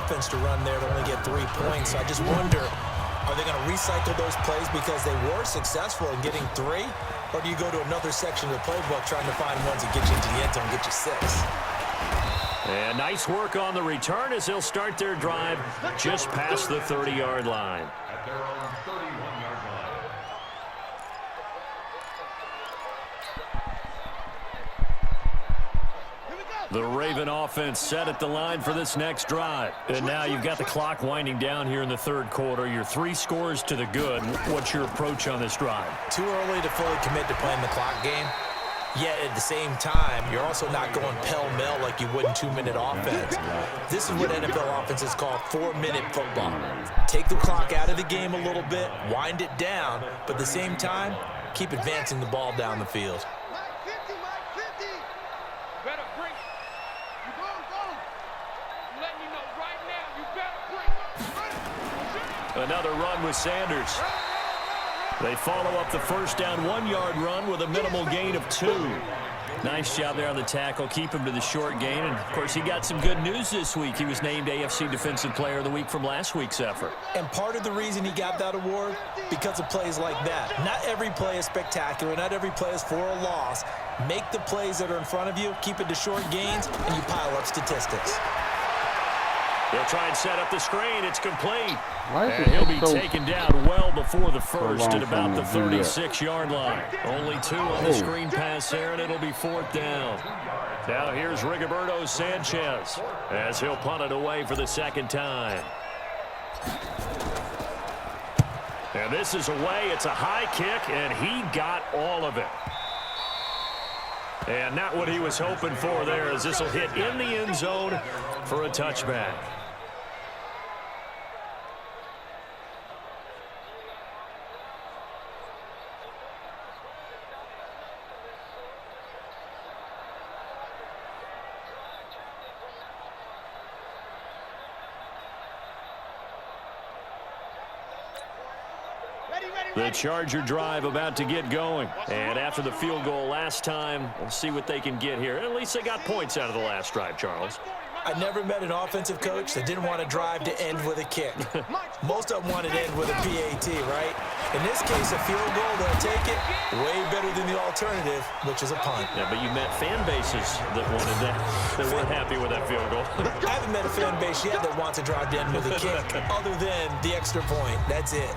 offense to run there to only get 3 points. So I just wonder, are they going to recycle those plays because they were successful in getting 3? Or do you go to another section of the playbook trying to find ones that get you into the end zone and get you 6? And nice work on the return as they'll start their drive just past the 30-yard line. At their own 31-yard line. The Raven offense set at the line for this next drive. And now you've got the clock winding down here in the third quarter. You're 3 scores to the good. What's your approach on this drive? Too early to fully commit to playing the clock game. Yet at the same time, you're also not going pell-mell like you would in 2-minute offense. This is what NFL offenses call 4-minute football. Take the clock out of the game a little bit, wind it down, but at the same time, keep advancing the ball down the field. Another run with Sanders. They follow up the first down 1-yard run with a minimal gain of 2. Nice job there on the tackle. Keep him to the short gain. And, of course, he got some good news this week. He was named AFC Defensive Player of the Week from last week's effort. And part of the reason he got that award, because of plays like that. Not every play is spectacular. Not every play is for a loss. Make the plays that are in front of you, keep it to short gains, and you pile up statistics. They'll try and set up the screen. It's complete. And he'll be taken down well before the first at about the 36-yard line. Only 2 on the screen pass there, and it'll be 4th down. Now here's Rigoberto Sanchez as he'll punt it away for the second time. And this is away. It's a high kick, and he got all of it. And not what he was hoping for there, as this will hit in the end zone for a touchback. The Charger drive about to get going. And after the field goal last time, we'll see what they can get here. At least they got points out of the last drive, Charles. I never met an offensive coach that didn't want to drive to end with a kick. Most of them wanted to end with a PAT, right? In this case, a field goal, they'll take it way better than the alternative, which is a punt. Yeah, but you met fan bases that wanted that, that weren't happy with that field goal. I haven't met a fan base yet that wants to drive to end with a kick, other than the extra point. That's it.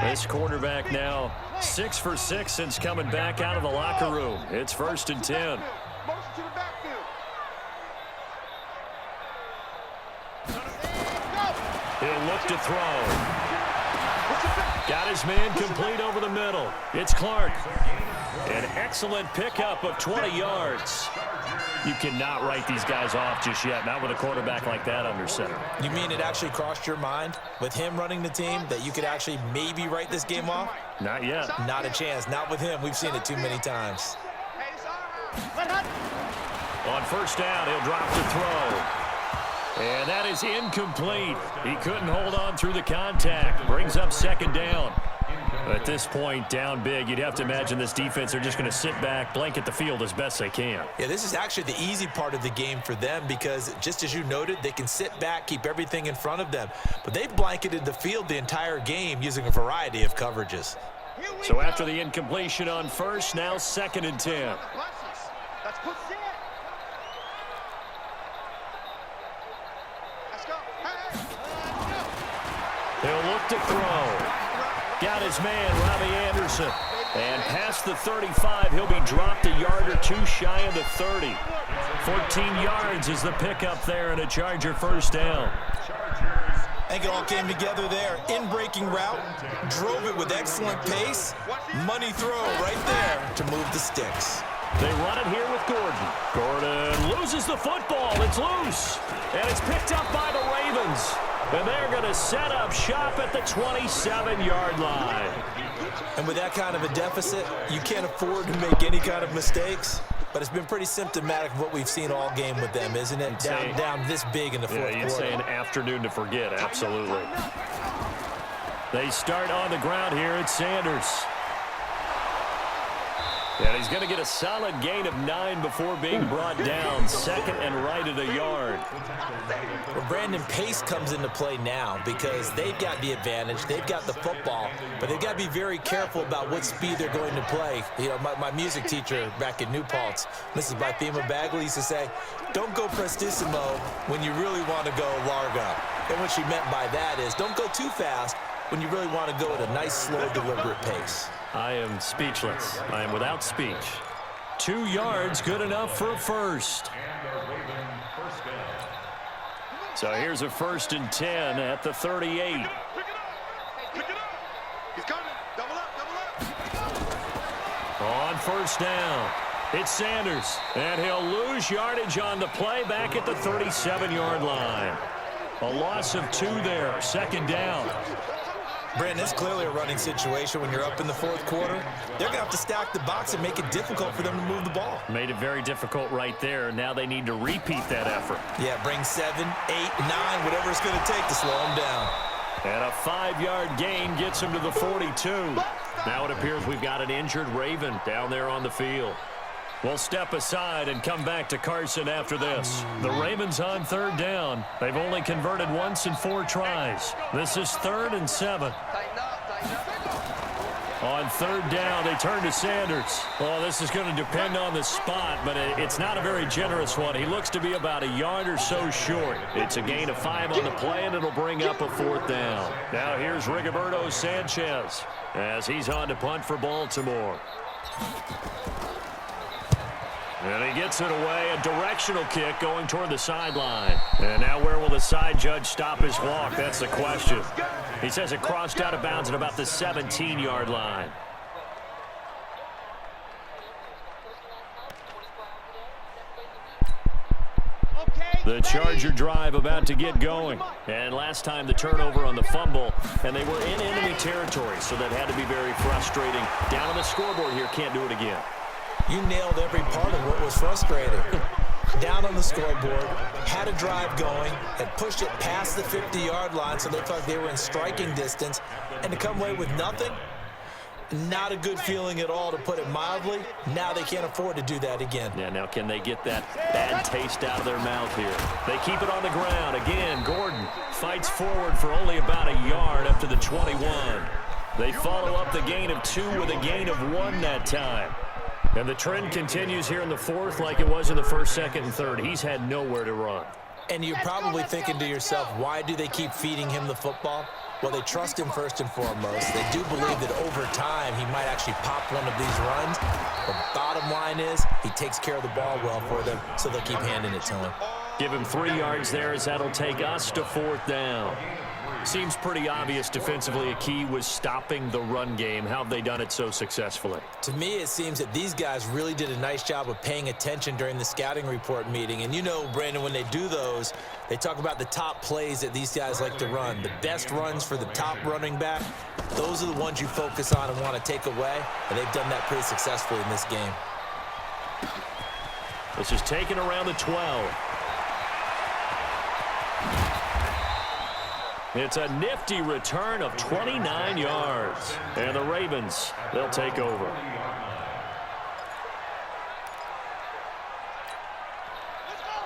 This quarterback now 6 for 6 since coming back out of the locker room. It's 1st and 10. He'll look to throw. Got his man complete over the middle. It's Clark. An excellent pickup of 20 yards. You cannot write these guys off just yet, not with a quarterback like that under center. You mean it actually crossed your mind with him running the team that you could actually maybe write this game off? Not yet. Not a chance. Not with him. We've seen it too many times. On first down, he'll drop to throw. And that is incomplete. He couldn't hold on through the contact. Brings up 2nd down. At this point, down big, you'd have to imagine this defense are just going to sit back, blanket the field as best they can. Yeah, this is actually the easy part of the game for them because, just as you noted, they can sit back, keep everything in front of them. But they've blanketed the field the entire game using a variety of coverages. So after the incompletion on first, now 2nd and 10. He'll look to throw. Got his man, Robbie Anderson. And past the 35, he'll be dropped a yard or 2 shy of the 30. 14 yards is the pickup there, and a Charger first down. I think it all came together there. In-breaking route, drove it with excellent pace. Money throw right there to move the sticks. They run it here with Gordon. Gordon loses the football. It's loose. And it's picked up by the Ravens. And they're going to set up shop at the 27-yard line. And with that kind of a deficit, you can't afford to make any kind of mistakes. But it's been pretty symptomatic of what we've seen all game with them, isn't it? Down this big in the fourth quarter. You'd say an afternoon to forget, absolutely. They start on the ground here at Sanders. And he's going to get a solid gain of 9 before being brought down. Second and right at a yard. Well, Brandon, pace comes into play now because they've got the advantage. They've got the football, but they've got to be very careful about what speed they're going to play. You know, my music teacher back in New Paltz, Mrs. Bythema Bagley, used to say, don't go prestissimo when you really want to go largo. And what she meant by that is don't go too fast when you really want to go at a nice, slow, deliberate pace. I am speechless. I am without speech. 2 yards, good enough for a first. So here's a 1st and 10 at the 38. On 1st down, it's Sanders, and he'll lose yardage on the play back at the 37-yard line. A loss of 2 there, 2nd down. Brandon, it's clearly a running situation when you're up in the 4th quarter. They're going to have to stack the box and make it difficult for them to move the ball. Made it very difficult right there. Now they need to repeat that effort. Yeah, bring 7, 8, 9, whatever it's going to take to slow them down. And a 5-yard gain gets him to the 42. Now it appears we've got an injured Raven down there on the field. We'll step aside and come back to Carson after this. The Ravens on 3rd down. They've only converted once in 4 tries. This is 3rd and 7. On 3rd down, they turn to Sanders. Well, this is going to depend on the spot, but it's not a very generous one. He looks to be about a yard or so short. It's a gain of 5 on the play, and it'll bring up a 4th down. Now here's Rigoberto Sanchez as he's on to punt for Baltimore. And he gets it away, a directional kick going toward the sideline. And now where will the side judge stop his walk? That's the question. He says it crossed out of bounds at about the 17-yard line. The Charger drive about to get going. And last time the turnover on the fumble, and they were in enemy territory, so that had to be very frustrating. Down on the scoreboard here, can't do it again. You nailed every part of what was frustrating. Down on the scoreboard, had a drive going, had pushed it past the 50-yard line so they thought they were in striking distance, and to come away with nothing, not a good feeling at all, to put it mildly. Now they can't afford to do that again. Yeah, now can they get that bad taste out of their mouth here? They keep it on the ground. Again, Gordon fights forward for only about a yard up to the 21. They follow up the gain of 2 with a gain of 1 that time. And the trend continues here in the 4th like it was in the 1st, 2nd, and 3rd. He's had nowhere to run. And you're probably thinking to yourself, why do they keep feeding him the football? Well, they trust him first and foremost. They do believe that over time he might actually pop one of these runs. The bottom line is he takes care of the ball well for them, so they'll keep handing it to him. Give him 3 yards there as that'll take us to 4th down. Seems pretty obvious defensively a key was stopping the run game. How have they done it so successfully? To me, it seems that these guys really did a nice job of paying attention during the scouting report meeting. And you know, Brandon, when they do those, they talk about the top plays that these guys like to run. The best runs for the top running back, those are the ones you focus on and want to take away. And they've done that pretty successfully in this game. This is taken around the 12. It's a nifty return of 29 yards. And the Ravens, they'll take over.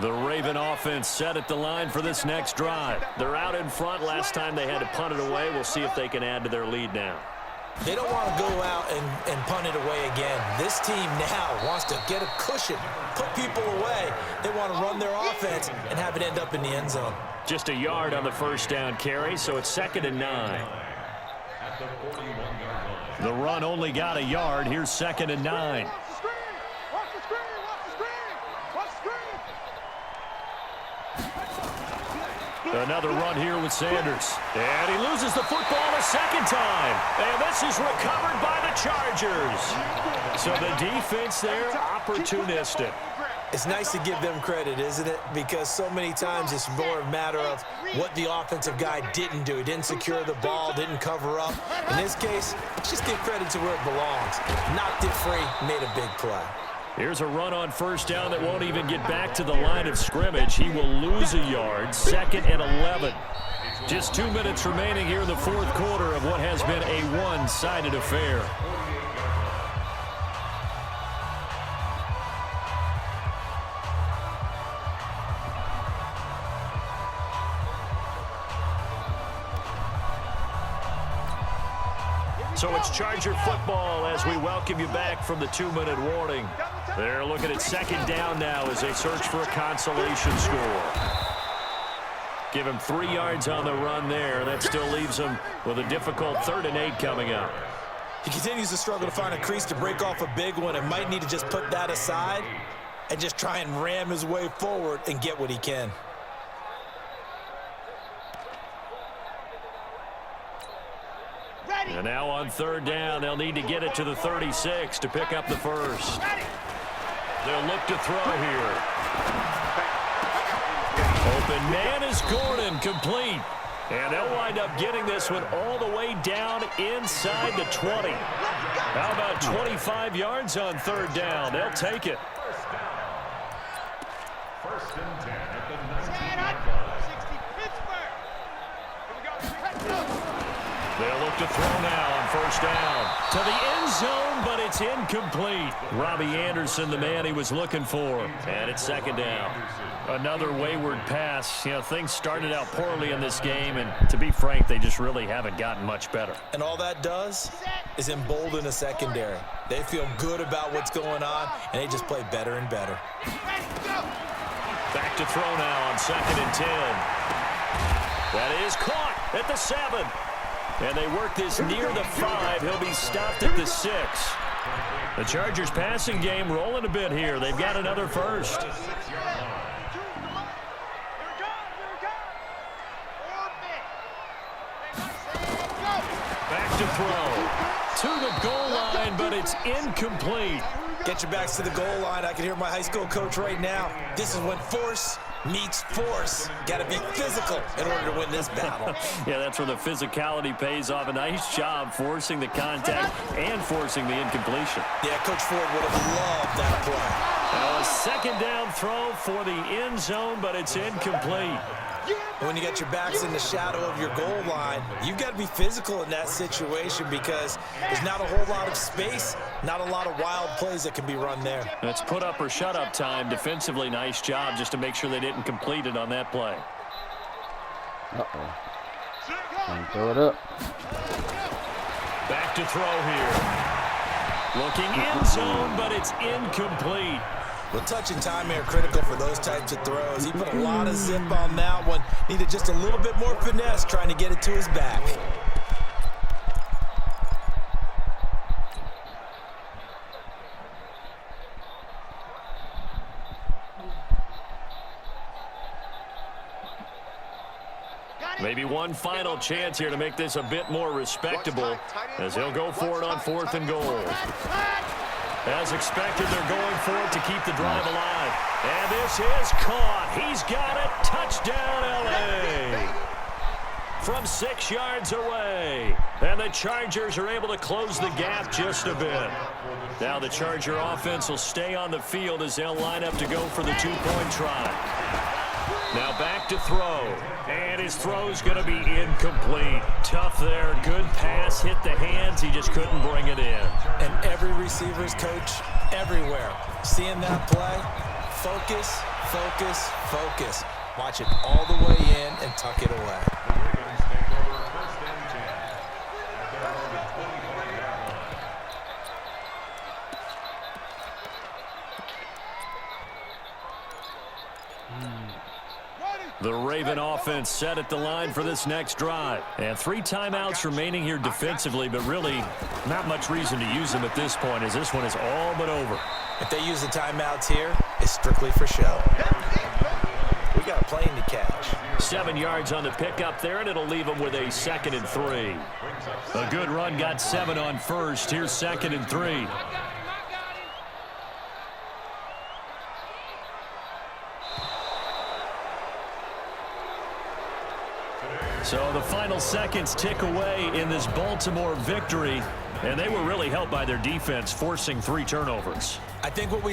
The Raven offense set at the line for this next drive. They're out in front. Last time they had to punt it away. We'll see if they can add to their lead now. They don't want to go out and punt it away again. This team now wants to get a cushion, put people away. They want to run their offense and have it end up in the end zone. Just a yard on the 1st down carry, so it's 2nd and 9. The run only got a yard. Here's 2nd and 9. Another run here with Sanders. And he loses the football a 2nd time. And this is recovered by the Chargers. So the defense there, opportunistic. It's nice to give them credit, isn't it? Because so many times it's more a matter of what the offensive guy didn't do. He didn't secure the ball, didn't cover up. In this case, just give credit to where it belongs. Knocked it free, made a big play. Here's a run on 1st down that won't even get back to the line of scrimmage. He will lose a yard. 2nd and 11. Just 2 minutes remaining here in the fourth quarter of what has been a one-sided affair. So it's Charger football as we welcome you back from the 2-minute warning. They're looking at second down now as they search for a consolation score. Give him 3 yards on the run there. That still leaves him with a difficult 3rd and 8 coming up. He continues to struggle to find a crease to break off a big one and might need to just put that aside and just try and ram his way forward and get what he can. And now on 3rd down, they'll need to get it to the 36 to pick up the first. They'll look to throw here. Open man is Gordon, complete. And they'll wind up getting this one all the way down inside the 20. How about 25 yards on 3rd down? They'll take it. First and 10 at the 19-yard line. They'll look to throw now on 1st down. To the end zone, but it's incomplete. Robbie Anderson, the man he was looking for. And it's 2nd down. Another wayward pass. You know, things started out poorly in this game, and to be frank, they just really haven't gotten much better. And all that does is embolden a secondary. They feel good about what's going on, and they just play better and better. Back to throw now on 2nd and 10. That is caught at the 7. And they work this near the 5. He'll be stopped at the 6. The Chargers passing game rolling a bit here. They've got another first. Back to throw. To the goal line, but it's incomplete. Get your backs to the goal line. I can hear my high school coach right now. This is when force meets force. Got to be physical in order to win this battle. Yeah, that's where the physicality pays off. A nice job forcing the contact and forcing the incompletion. Yeah, Coach Ford would have loved that play. Now a 2nd down throw for the end zone, but it's incomplete. When you got your backs in the shadow of your goal line, you've got to be physical in that situation because there's not a whole lot of space, not a lot of wild plays that can be run there. That's put up or shut up time. Defensively, nice job just to make sure they didn't complete it on that play. And throw it up. Back to throw here. Looking end zone, but it's incomplete. Well, touch and time are critical for those types of throws. He put a lot of zip on that one. Needed just a little bit more finesse trying to get it to his back. Maybe one final chance here to make this a bit more respectable as he'll go for it on 4th and goal. As expected, they're going for it to keep the drive alive. And this is caught. He's got it. Touchdown, L.A. From 6 yards away. And the Chargers are able to close the gap just a bit. Now the Charger offense will stay on the field as they'll line up to go for the 2-point try. Now back to throw. And his throw's going to be incomplete. Tough there. Good pass. Hit the hands. He just couldn't bring it in. And every receiver's coach everywhere. Seeing that play, focus, focus, focus. Watch it all the way in and tuck it away. The Raven offense set at the line for this next drive. And 3 timeouts remaining here defensively, but really not much reason to use them at this point as this one is all but over. If they use the timeouts here, it's strictly for show. We got a plane to catch. 7 yards on the pickup there, and it'll leave them with a 2nd and 3. A good run got 7 on first. Here's 2nd and 3. So the final seconds tick away in this Baltimore victory, and they were really helped by their defense forcing 3 turnovers. I think what we